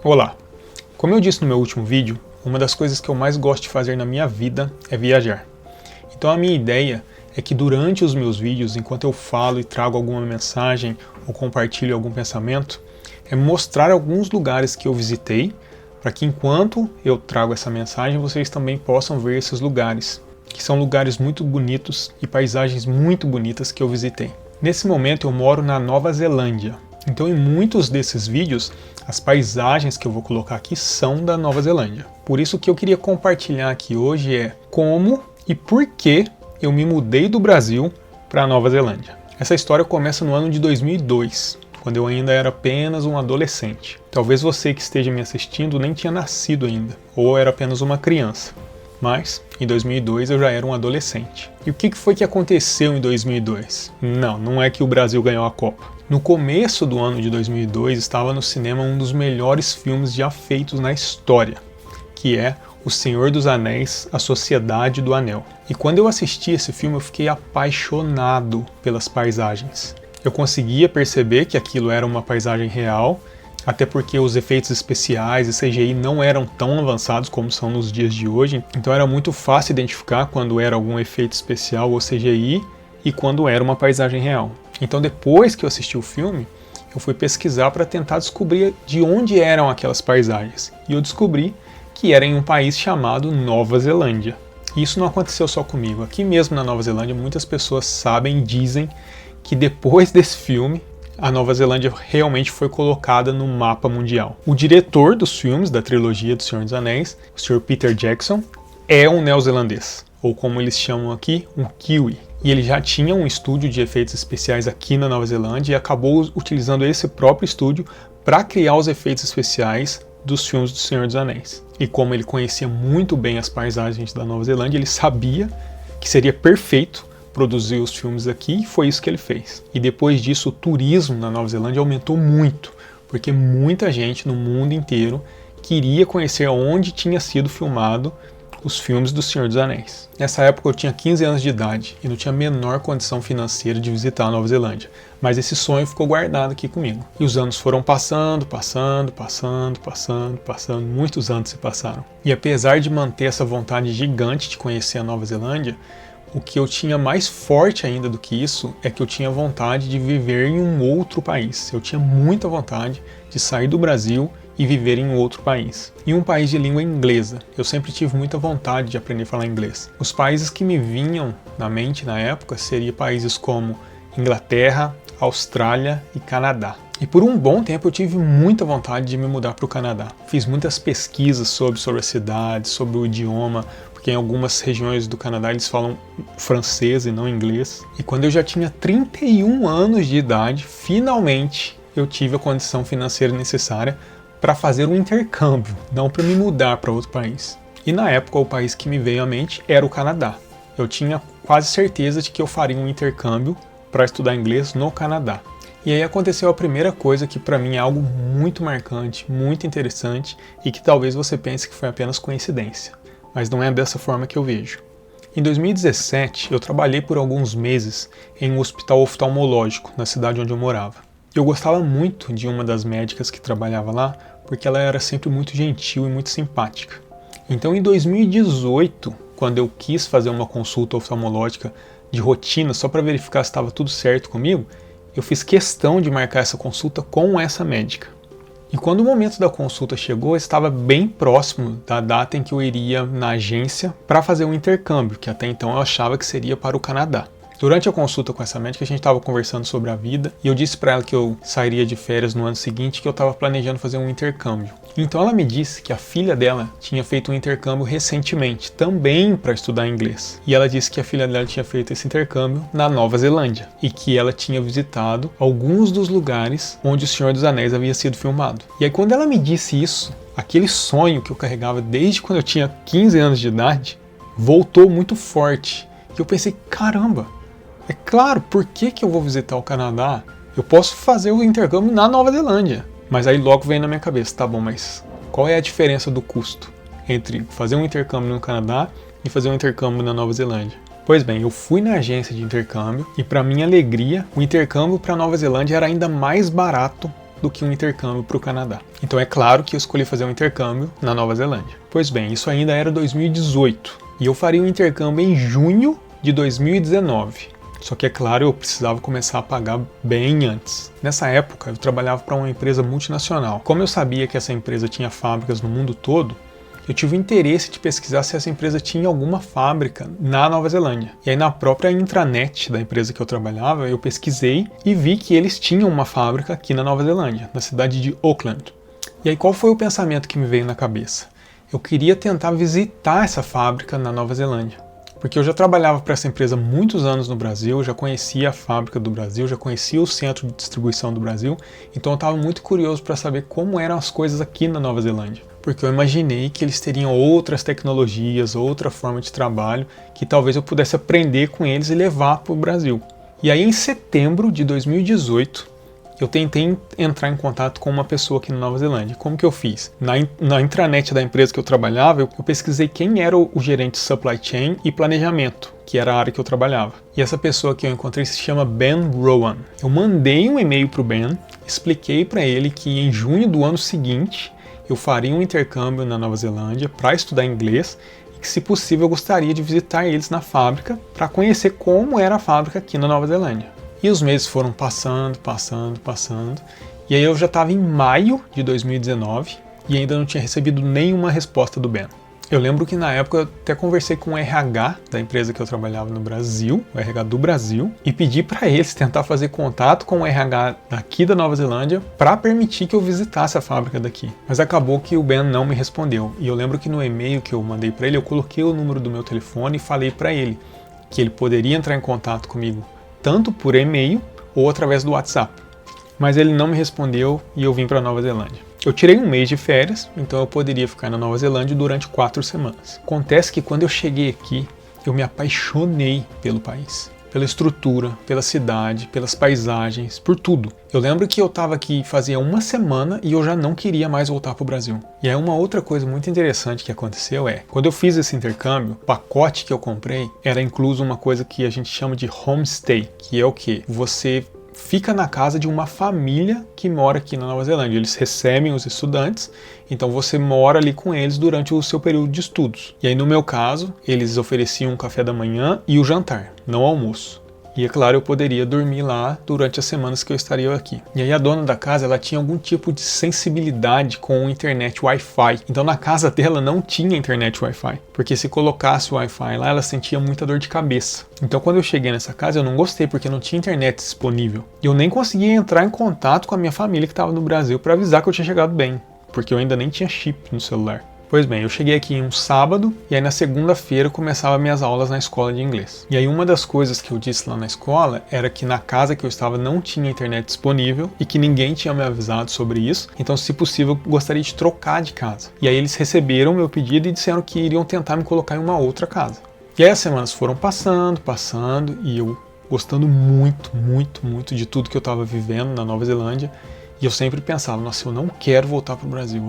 Olá! Como eu disse no meu último vídeo, uma das coisas que eu mais gosto de fazer na minha vida é viajar. Então a minha ideia é que durante os meus vídeos, enquanto eu falo e trago alguma mensagem ou compartilho algum pensamento, é mostrar alguns lugares que eu visitei, para que enquanto eu trago essa mensagem, vocês também possam ver esses lugares, que são lugares muito bonitos e paisagens muito bonitas que eu visitei. Nesse momento eu moro na Nova Zelândia. Então em muitos desses vídeos, as paisagens que eu vou colocar aqui são da Nova Zelândia. Por isso o que eu queria compartilhar aqui hoje é como e por que eu me mudei do Brasil para a Nova Zelândia. Essa história começa no ano de 2002, quando eu ainda era apenas um adolescente. Talvez você que esteja me assistindo nem tinha nascido ainda, ou era apenas uma criança. Mas, em 2002 eu já era um adolescente. E o que foi que aconteceu em 2002? Não é que o Brasil ganhou a Copa. No começo do ano de 2002 estava no cinema um dos melhores filmes já feitos na história, que é O Senhor dos Anéis, A Sociedade do Anel. E quando eu assisti esse filme eu fiquei apaixonado pelas paisagens. Eu conseguia perceber que aquilo era uma paisagem real, até porque os efeitos especiais e CGI não eram tão avançados como são nos dias de hoje, então era muito fácil identificar quando era algum efeito especial ou CGI e quando era uma paisagem real. Então depois que eu assisti o filme, eu fui pesquisar para tentar descobrir de onde eram aquelas paisagens. E eu descobri que era em um país chamado Nova Zelândia. E isso não aconteceu só comigo. Aqui mesmo na Nova Zelândia, muitas pessoas sabem e dizem que depois desse filme, a Nova Zelândia realmente foi colocada no mapa mundial. O diretor dos filmes da trilogia do Senhor dos Anéis, o Sr. Peter Jackson, é um neozelandês, ou como eles chamam aqui, um kiwi. E ele já tinha um estúdio de efeitos especiais aqui na Nova Zelândia e acabou utilizando esse próprio estúdio para criar os efeitos especiais dos filmes do Senhor dos Anéis. E como ele conhecia muito bem as paisagens da Nova Zelândia, ele sabia que seria perfeito produzir os filmes aqui e foi isso que ele fez. E depois disso o turismo na Nova Zelândia aumentou muito, porque muita gente no mundo inteiro queria conhecer onde tinha sido filmado os filmes do Senhor dos Anéis. Nessa época eu tinha 15 anos de idade e não tinha a menor condição financeira de visitar a Nova Zelândia, mas esse sonho ficou guardado aqui comigo. E os anos foram passando, muitos anos se passaram. E apesar de manter essa vontade gigante de conhecer a Nova Zelândia, o que eu tinha mais forte ainda do que isso é que eu tinha vontade de viver em um outro país. Eu tinha muita vontade de sair do Brasil e viver em um outro país. Em um país de língua inglesa. Eu sempre tive muita vontade de aprender a falar inglês. Os países que me vinham na mente na época seriam países como Inglaterra, Austrália e Canadá. E por um bom tempo eu tive muita vontade de me mudar para o Canadá. Fiz muitas pesquisas sobre a cidade, sobre o idioma, porque em algumas regiões do Canadá eles falam francês e não inglês. E quando eu já tinha 31 anos de idade, finalmente eu tive a condição financeira necessária para fazer um intercâmbio, não para me mudar para outro país. E na época o país que me veio à mente era o Canadá. Eu tinha quase certeza de que eu faria um intercâmbio para estudar inglês no Canadá. E aí aconteceu a primeira coisa que para mim é algo muito marcante, muito interessante e que talvez você pense que foi apenas coincidência, mas não é dessa forma que eu vejo. Em 2017 eu trabalhei por alguns meses em um hospital oftalmológico na cidade onde eu morava. Eu gostava muito de uma das médicas que trabalhava lá, porque ela era sempre muito gentil e muito simpática. Então em 2018, quando eu quis fazer uma consulta oftalmológica de rotina só para verificar se estava tudo certo comigo, eu fiz questão de marcar essa consulta com essa médica. E quando o momento da consulta chegou, eu estava bem próximo da data em que eu iria na agência para fazer um intercâmbio, que até então eu achava que seria para o Canadá. Durante a consulta com essa médica, a gente estava conversando sobre a vida e eu disse para ela que eu sairia de férias no ano seguinte, que eu estava planejando fazer um intercâmbio. Então ela me disse que a filha dela tinha feito um intercâmbio recentemente, também para estudar inglês. E ela disse que a filha dela tinha feito esse intercâmbio na Nova Zelândia e que ela tinha visitado alguns dos lugares onde o Senhor dos Anéis havia sido filmado. E aí quando ela me disse isso, aquele sonho que eu carregava desde quando eu tinha 15 anos de idade, voltou muito forte. E eu pensei, caramba! É claro, por que eu vou visitar o Canadá? Eu posso fazer o intercâmbio na Nova Zelândia. Mas aí logo vem na minha cabeça, tá bom, mas qual é a diferença do custo entre fazer um intercâmbio no Canadá e fazer um intercâmbio na Nova Zelândia? Pois bem, eu fui na agência de intercâmbio e para minha alegria, o intercâmbio para Nova Zelândia era ainda mais barato do que um intercâmbio para o Canadá. Então é claro que eu escolhi fazer um intercâmbio na Nova Zelândia. Pois bem, isso ainda era 2018 e eu faria um intercâmbio em junho de 2019. Só que é claro, eu precisava começar a pagar bem antes. Nessa época eu trabalhava para uma empresa multinacional. Como eu sabia que essa empresa tinha fábricas no mundo todo, eu tive o interesse de pesquisar se essa empresa tinha alguma fábrica na Nova Zelândia. E aí na própria intranet da empresa que eu trabalhava, eu pesquisei e vi que eles tinham uma fábrica aqui na Nova Zelândia, na cidade de Auckland. E aí qual foi o pensamento que me veio na cabeça? Eu queria tentar visitar essa fábrica na Nova Zelândia. Porque eu já trabalhava para essa empresa há muitos anos no Brasil, já conhecia a fábrica do Brasil, já conhecia o centro de distribuição do Brasil, então eu estava muito curioso para saber como eram as coisas aqui na Nova Zelândia. Porque eu imaginei que eles teriam outras tecnologias, outra forma de trabalho, que talvez eu pudesse aprender com eles e levar para o Brasil. E aí em setembro de 2018, eu tentei entrar em contato com uma pessoa aqui na Nova Zelândia. Como que eu fiz? Na intranet da empresa que eu trabalhava, eu pesquisei quem era o gerente de supply chain e planejamento, que era a área que eu trabalhava. E essa pessoa que eu encontrei se chama Ben Rowan. Eu mandei um e-mail para o Ben, expliquei para ele que em junho do ano seguinte eu faria um intercâmbio na Nova Zelândia para estudar inglês e que, se possível, eu gostaria de visitar eles na fábrica para conhecer como era a fábrica aqui na Nova Zelândia. E os meses foram passando, e aí eu já estava em maio de 2019 e ainda não tinha recebido nenhuma resposta do Ben. Eu lembro que na época eu até conversei com o RH da empresa que eu trabalhava no Brasil, o RH do Brasil, e pedi para eles tentar fazer contato com o RH daqui da Nova Zelândia para permitir que eu visitasse a fábrica daqui. Mas acabou que o Ben não me respondeu. E eu lembro que no e-mail que eu mandei para ele, eu coloquei o número do meu telefone e falei para ele que ele poderia entrar em contato comigo tanto por e-mail ou através do WhatsApp. Mas ele não me respondeu e eu vim para a Nova Zelândia. Eu tirei um mês de férias, então eu poderia ficar na Nova Zelândia durante 4 semanas. Acontece que quando eu cheguei aqui, eu me apaixonei pelo país. Pela estrutura, pela cidade, pelas paisagens, por tudo. Eu lembro que eu estava aqui fazia uma semana e eu já não queria mais voltar para o Brasil. E aí uma outra coisa muito interessante que aconteceu é, quando eu fiz esse intercâmbio, o pacote que eu comprei era incluso uma coisa que a gente chama de homestay, que é o quê? Você fica na casa de uma família que mora aqui na Nova Zelândia. Eles recebem os estudantes, então você mora ali com eles durante o seu período de estudos. E aí no meu caso, eles ofereciam um café da manhã e o jantar, não o almoço. E é claro, eu poderia dormir lá durante as semanas que eu estaria aqui. E aí a dona da casa, ela tinha algum tipo de sensibilidade com internet Wi-Fi. Então na casa dela não tinha internet Wi-Fi, porque se colocasse o Wi-Fi lá, ela sentia muita dor de cabeça. Então quando eu cheguei nessa casa, eu não gostei, porque não tinha internet disponível. E eu nem conseguia entrar em contato com a minha família que estava no Brasil para avisar que eu tinha chegado bem, porque eu ainda nem tinha chip no celular. Pois bem, eu cheguei aqui em um sábado e aí na segunda-feira eu começava minhas aulas na escola de inglês. E aí uma das coisas que eu disse lá na escola era que na casa que eu estava não tinha internet disponível e que ninguém tinha me avisado sobre isso, então se possível eu gostaria de trocar de casa. E aí eles receberam meu pedido e disseram que iriam tentar me colocar em uma outra casa. E aí as semanas foram passando e eu gostando muito de tudo que eu estava vivendo na Nova Zelândia. E eu sempre pensava, nossa, eu não quero voltar para o Brasil,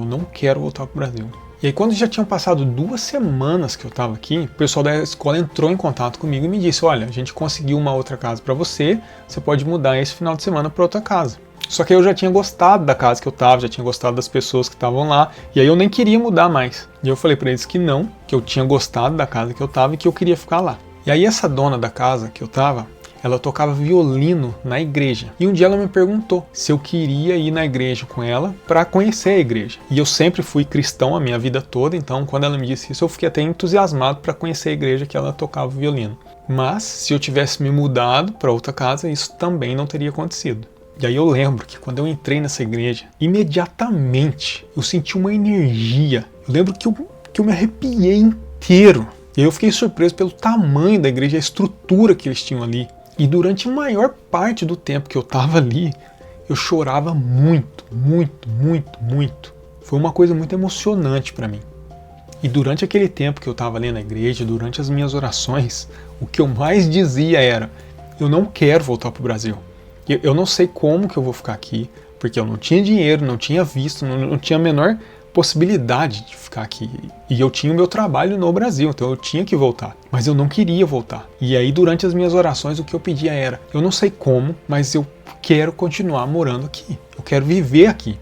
E aí quando já tinham passado 2 semanas que eu estava aqui, o pessoal da escola entrou em contato comigo e me disse, olha, a gente conseguiu uma outra casa para você, você pode mudar esse final de semana para outra casa. Só que eu já tinha gostado da casa que eu estava, já tinha gostado das pessoas que estavam lá, e aí eu nem queria mudar mais. E eu falei para eles que não, que eu tinha gostado da casa que eu estava e que eu queria ficar lá. E aí essa dona da casa que eu estava, ela tocava violino na igreja. E um dia ela me perguntou se eu queria ir na igreja com ela para conhecer a igreja. E eu sempre fui cristão a minha vida toda, então quando ela me disse isso, eu fiquei até entusiasmado para conhecer a igreja que ela tocava violino. Mas se eu tivesse me mudado para outra casa, isso também não teria acontecido. E aí eu lembro que quando eu entrei nessa igreja, imediatamente eu senti uma energia. Eu lembro que eu me arrepiei inteiro. E aí eu fiquei surpreso pelo tamanho da igreja, a estrutura que eles tinham ali. E durante a maior parte do tempo que eu estava ali, eu chorava muito. Foi uma coisa muito emocionante para mim. E durante aquele tempo que eu estava ali na igreja, durante as minhas orações, o que eu mais dizia era, eu não quero voltar para o Brasil. Eu não sei como que eu vou ficar aqui, porque eu não tinha dinheiro, não tinha visto, não tinha a menor possibilidade de ficar aqui. E eu tinha o meu trabalho no Brasil, então eu tinha que voltar. Mas eu não queria voltar. E aí, durante as minhas orações, o que eu pedia era, eu não sei como, mas eu quero continuar morando aqui. Eu quero viver aqui.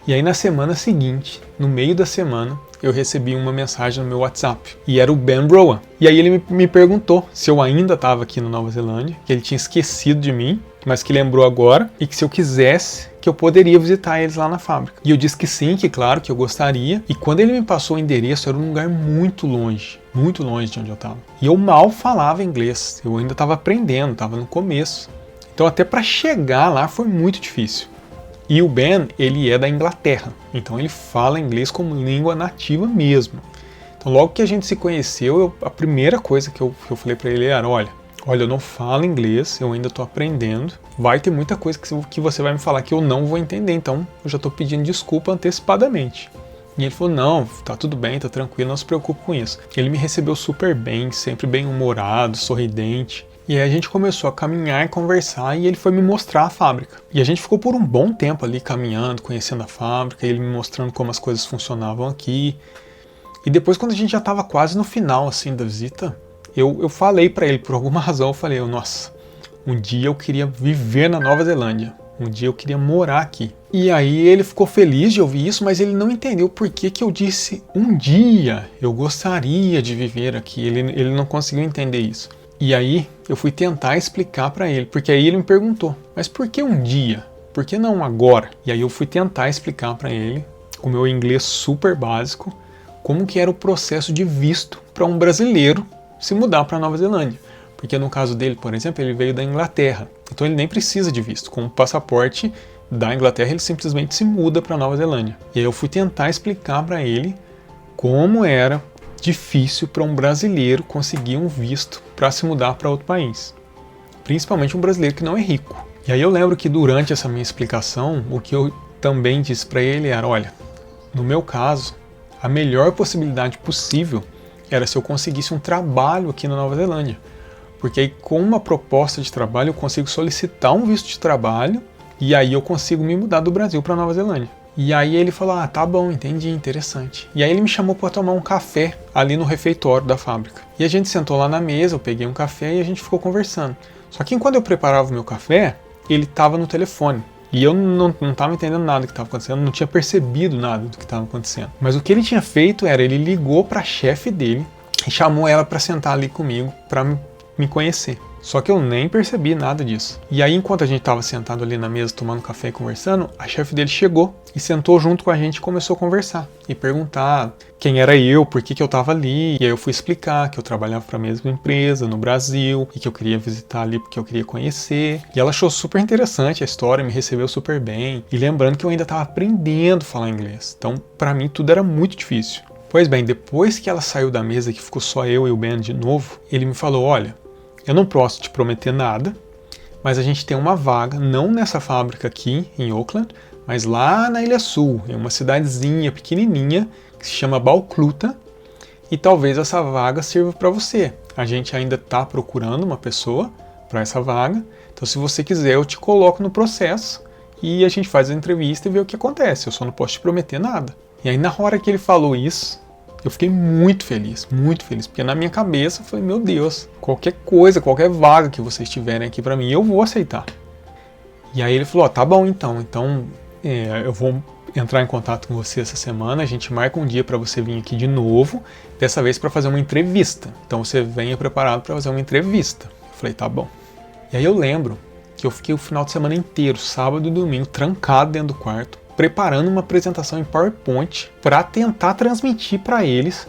E aí, na semana seguinte, no meio da semana, eu recebi uma mensagem no meu WhatsApp. E era o Ben Rowan. E aí ele me perguntou se eu ainda estava aqui na Nova Zelândia, que ele tinha esquecido de mim, mas que lembrou agora, e que se eu quisesse, que eu poderia visitar eles lá na fábrica. E eu disse que sim, que claro, que eu gostaria. E quando ele me passou o endereço, era um lugar muito longe de onde eu estava. E eu mal falava inglês, eu ainda estava aprendendo, estava no começo. Então até para chegar lá foi muito difícil. E o Ben, ele é da Inglaterra, então ele fala inglês como língua nativa mesmo. Então logo que a gente se conheceu, a primeira coisa que eu falei para ele era, olha, eu não falo inglês, eu ainda estou aprendendo, vai ter muita coisa que você vai me falar que eu não vou entender, então eu já estou pedindo desculpa antecipadamente. E ele falou, não, tá tudo bem, tá tranquilo, não se preocupe com isso. Ele me recebeu super bem, sempre bem humorado, sorridente. E aí a gente começou a caminhar e conversar e ele foi me mostrar a fábrica. E a gente ficou por um bom tempo ali caminhando, conhecendo a fábrica, ele me mostrando como as coisas funcionavam aqui. E depois, quando a gente já estava quase no final assim da visita, eu falei para ele, por alguma razão, eu falei, nossa, um dia eu queria viver na Nova Zelândia. Um dia eu queria morar aqui. E aí ele ficou feliz de ouvir isso, mas ele não entendeu por que eu disse um dia eu gostaria de viver aqui. Ele não conseguiu entender isso. E aí eu fui tentar explicar para ele, porque aí ele me perguntou, mas por que um dia? Por que não agora? E aí eu fui tentar explicar para ele, com o meu inglês super básico, como que era o processo de visto para um brasileiro se mudar para a Nova Zelândia. Porque no caso dele, por exemplo, ele veio da Inglaterra, então ele nem precisa de visto. Com o passaporte da Inglaterra, ele simplesmente se muda para a Nova Zelândia. E aí eu fui tentar explicar para ele como era difícil para um brasileiro conseguir um visto para se mudar para outro país. Principalmente um brasileiro que não é rico. E aí eu lembro que durante essa minha explicação, o que eu também disse para ele era, olha, no meu caso, a melhor possibilidade possível era se eu conseguisse um trabalho aqui na Nova Zelândia. Porque aí com uma proposta de trabalho eu consigo solicitar um visto de trabalho e aí eu consigo me mudar do Brasil para Nova Zelândia. E aí ele falou, tá bom, entendi, interessante. E aí ele me chamou para tomar um café ali no refeitório da fábrica. E a gente sentou lá na mesa, eu peguei um café e a gente ficou conversando. Só que enquanto eu preparava o meu café, ele estava no telefone. E eu não estava entendendo nada do que estava acontecendo, não tinha percebido nada do que estava acontecendo. Mas o que ele tinha feito era, ele ligou para a chefe dele e chamou ela para sentar ali comigo, para me conhecer. Só que eu nem percebi nada disso. E aí, enquanto a gente estava sentado ali na mesa, tomando café e conversando, a chefe dele chegou e sentou junto com a gente e começou a conversar. E perguntar quem era eu, por que eu estava ali. E aí eu fui explicar que eu trabalhava para a mesma empresa no Brasil e que eu queria visitar ali porque eu queria conhecer. E ela achou super interessante a história, me recebeu super bem. E lembrando que eu ainda estava aprendendo a falar inglês. Então, para mim, tudo era muito difícil. Pois bem, depois que ela saiu da mesa, que ficou só eu e o Ben de novo, ele me falou, olha, eu não posso te prometer nada, mas a gente tem uma vaga, não nessa fábrica aqui em Auckland, mas lá na Ilha Sul, em uma cidadezinha pequenininha que se chama Balcluta, e talvez essa vaga sirva para você. A gente ainda está procurando uma pessoa para essa vaga, então se você quiser eu te coloco no processo e a gente faz a entrevista e vê o que acontece, eu só não posso te prometer nada. E aí na hora que ele falou isso, eu fiquei muito feliz, porque na minha cabeça eu falei, meu Deus, qualquer coisa, qualquer vaga que vocês tiverem aqui pra mim, eu vou aceitar. E aí ele falou, tá bom então eu vou entrar em contato com você essa semana, a gente marca um dia pra você vir aqui de novo, dessa vez pra fazer uma entrevista. Então você venha preparado pra fazer uma entrevista. Eu falei, tá bom. E aí eu lembro que eu fiquei o final de semana inteiro, sábado e domingo, trancado dentro do quarto, preparando uma apresentação em PowerPoint para tentar transmitir para eles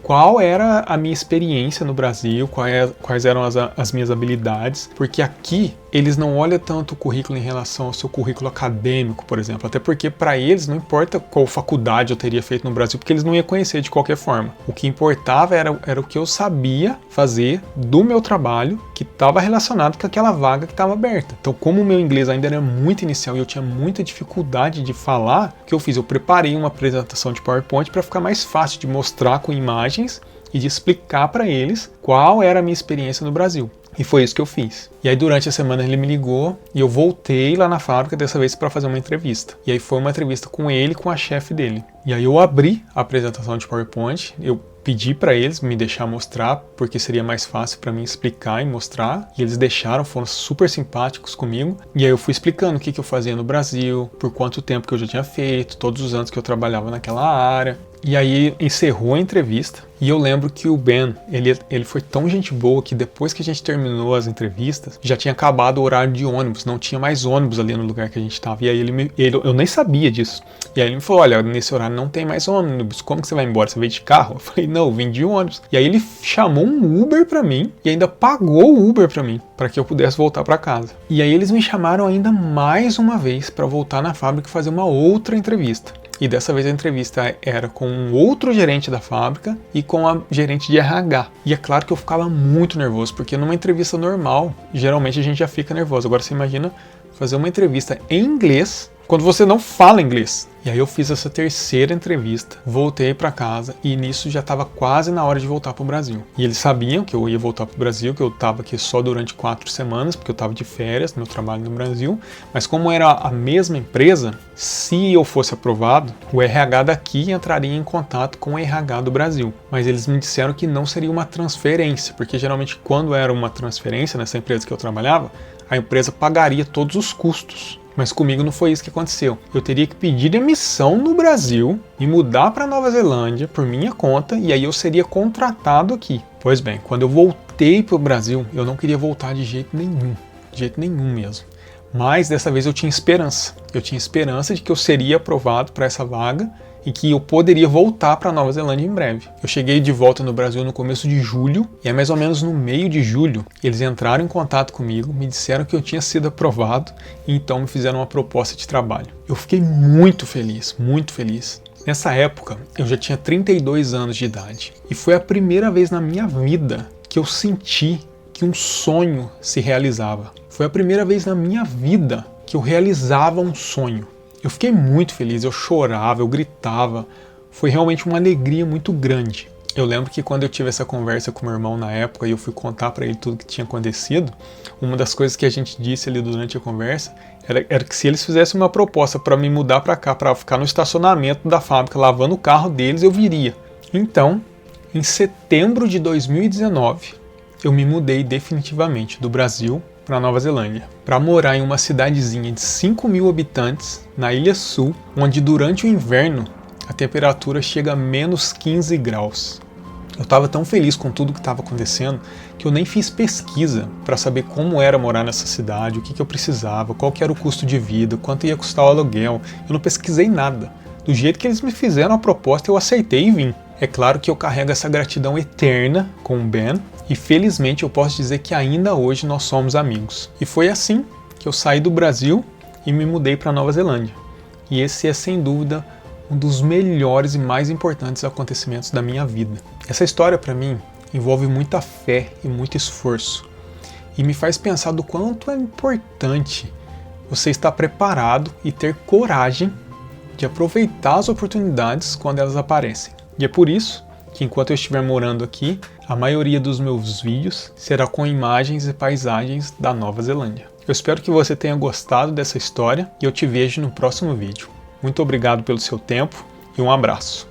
qual era a minha experiência no Brasil, quais eram as minhas habilidades, porque aqui eles não olham tanto o currículo em relação ao seu currículo acadêmico, por exemplo, até porque para eles não importa qual faculdade eu teria feito no Brasil, porque eles não iam conhecer de qualquer forma. O que importava era o que eu sabia fazer do meu trabalho, que estava relacionado com aquela vaga que estava aberta. Então, como o meu inglês ainda era muito inicial e eu tinha muita dificuldade de falar, o que eu fiz? Eu preparei uma apresentação de PowerPoint para ficar mais fácil de mostrar com imagens e de explicar para eles qual era a minha experiência no Brasil. E foi isso que eu fiz. E aí durante a semana ele me ligou e eu voltei lá na fábrica dessa vez para fazer uma entrevista. E aí foi uma entrevista com ele e com a chefe dele. E aí eu abri a apresentação de PowerPoint, eu pedi para eles me deixar mostrar, porque seria mais fácil para mim explicar e mostrar. E eles deixaram, foram super simpáticos comigo. E aí eu fui explicando o que eu fazia no Brasil, por quanto tempo que eu já tinha feito, todos os anos que eu trabalhava naquela área. E aí encerrou a entrevista e eu lembro que o Ben, ele foi tão gente boa que depois que a gente terminou as entrevistas, já tinha acabado o horário de ônibus, não tinha mais ônibus ali no lugar que a gente estava. E aí eu nem sabia disso. E aí ele me falou, olha, nesse horário não tem mais ônibus, como que você vai embora? Você veio de carro? Eu falei, não, eu vim de ônibus. E aí ele chamou um Uber pra mim e ainda pagou o Uber pra mim, para que eu pudesse voltar pra casa. E aí eles me chamaram ainda mais uma vez para voltar na fábrica e fazer uma outra entrevista. E dessa vez a entrevista era com um outro gerente da fábrica e com a gerente de RH. E é claro que eu ficava muito nervoso, porque numa entrevista normal, geralmente a gente já fica nervoso. Agora você imagina fazer uma entrevista em inglês quando você não fala inglês. E aí eu fiz essa terceira entrevista, voltei para casa e nisso já estava quase na hora de voltar para o Brasil. E eles sabiam que eu ia voltar para o Brasil, que eu estava aqui só durante 4 semanas, porque eu estava de férias no meu trabalho no Brasil. Mas como era a mesma empresa, se eu fosse aprovado, o RH daqui entraria em contato com o RH do Brasil. Mas eles me disseram que não seria uma transferência, porque geralmente quando era uma transferência nessa empresa que eu trabalhava, a empresa pagaria todos os custos. Mas comigo não foi isso que aconteceu. Eu teria que pedir demissão no Brasil e mudar para Nova Zelândia por minha conta e aí eu seria contratado aqui. Pois bem, quando eu voltei para o Brasil, eu não queria voltar de jeito nenhum mesmo. Mas dessa vez eu tinha esperança. Eu tinha esperança de que eu seria aprovado para essa vaga e que eu poderia voltar para Nova Zelândia em breve. Eu cheguei de volta no Brasil no começo de julho e é mais ou menos no meio de julho eles entraram em contato comigo, me disseram que eu tinha sido aprovado e então me fizeram uma proposta de trabalho. Eu fiquei muito feliz, muito feliz. Nessa época eu já tinha 32 anos de idade e foi a primeira vez na minha vida que eu senti que um sonho se realizava. Foi a primeira vez na minha vida que eu realizava um sonho. Eu fiquei muito feliz, eu chorava, eu gritava, foi realmente uma alegria muito grande. Eu lembro que quando eu tive essa conversa com meu irmão na época e eu fui contar para ele tudo que tinha acontecido, uma das coisas que a gente disse ali durante a conversa era que se eles fizessem uma proposta para me mudar para cá, para ficar no estacionamento da fábrica lavando o carro deles, eu viria. Então, em setembro de 2019, eu me mudei definitivamente do Brasil para Nova Zelândia, para morar em uma cidadezinha de 5.000 habitantes, na Ilha Sul, onde durante o inverno a temperatura chega a menos 15 graus. Eu estava tão feliz com tudo que estava acontecendo que eu nem fiz pesquisa para saber como era morar nessa cidade, o que eu precisava, qual que era o custo de vida, quanto ia custar o aluguel. Eu não pesquisei nada. Do jeito que eles me fizeram a proposta, eu aceitei e vim. É claro que eu carrego essa gratidão eterna com o Ben, e felizmente eu posso dizer que ainda hoje nós somos amigos. E foi assim que eu saí do Brasil e me mudei para Nova Zelândia. E esse é sem dúvida um dos melhores e mais importantes acontecimentos da minha vida. Essa história para mim envolve muita fé e muito esforço. E me faz pensar do quanto é importante você estar preparado e ter coragem de aproveitar as oportunidades quando elas aparecem. E é por isso que enquanto eu estiver morando aqui, a maioria dos meus vídeos será com imagens e paisagens da Nova Zelândia. Eu espero que você tenha gostado dessa história e eu te vejo no próximo vídeo. Muito obrigado pelo seu tempo e um abraço.